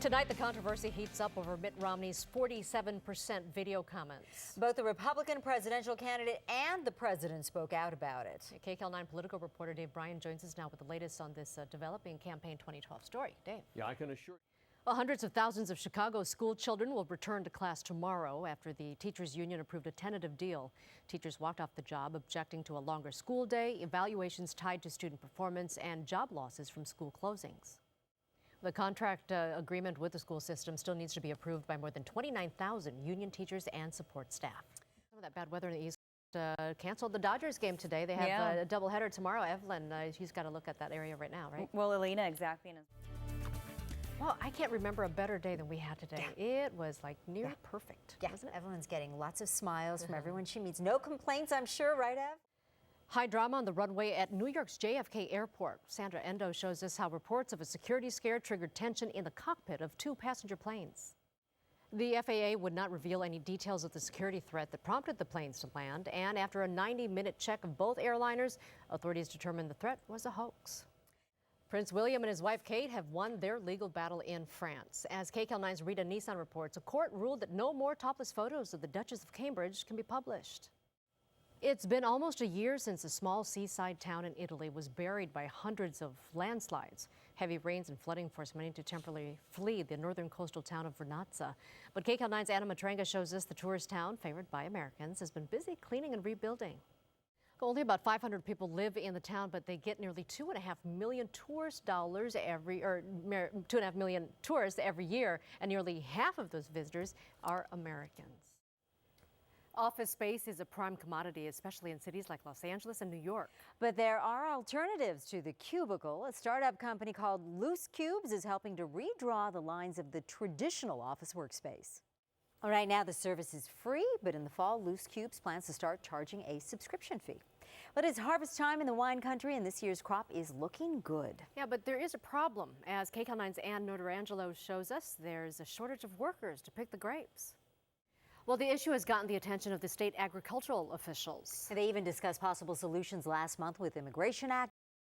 Tonight, the controversy heats up over Mitt Romney's 47% video comments. Both the Republican presidential candidate and the president spoke out about it. KCAL 9 political reporter Dave Bryan joins us now with the latest on this developing campaign 2012 story. Dave. Yeah, I can assure you. Well, hundreds of thousands of Chicago school children will return to class tomorrow after the teachers union approved a tentative deal. Teachers walked off the job objecting to a longer school day, evaluations tied to student performance, and job losses from school closings. The contract agreement with the school system still needs to be approved by more than 29,000 union teachers and support staff. Some of that bad weather in the East canceled the Dodgers game today. They have a doubleheader tomorrow. Evelyn, she's got to look at that area right now, right? Well, Leyna, exactly. Well, I can't remember a better day than we had today. It was like near perfect, wasn't it? Everyone's getting lots of smiles from everyone she meets. No complaints, I'm sure, right, Ev? High drama on the runway at New York's JFK Airport. Sandra Endo shows us how reports of a security scare triggered tension in the cockpit of two passenger planes. The FAA would not reveal any details of the security threat that prompted the planes to land, and after a 90-minute check of both airliners, authorities determined the threat was a hoax. Prince William and his wife Kate have won their legal battle in France. As KCAL 9's Rita Nissan reports, a court ruled that no more topless photos of the Duchess of Cambridge can be published. It's been almost a year since a small seaside town in Italy was buried by hundreds of landslides. Heavy rains and flooding forced many to temporarily flee the northern coastal town of Vernazza. But KCAL 9's Anna Matranga shows us the tourist town, favored by Americans, has been busy cleaning and rebuilding. Only about 500 people live in the town, but they get nearly 2.5 million tourist dollars every, or 2.5 million tourists every year, and nearly half of those visitors are Americans. Office space is a prime commodity, especially in cities like Los Angeles and New York. But there are alternatives to the cubicle. A startup company called Loose Cubes is helping to redraw the lines of the traditional office workspace. Right now, the service is free, but in the fall, Loose Cubes plans to start charging a subscription fee. But it's harvest time in the wine country, and this year's crop is looking good. Yeah, but there is a problem. As KCAL 9's Ann Notarangelo shows us, there's a shortage of workers to pick the grapes. Well, the issue has gotten the attention of the state agricultural officials. They even discussed possible solutions last month with immigration activists.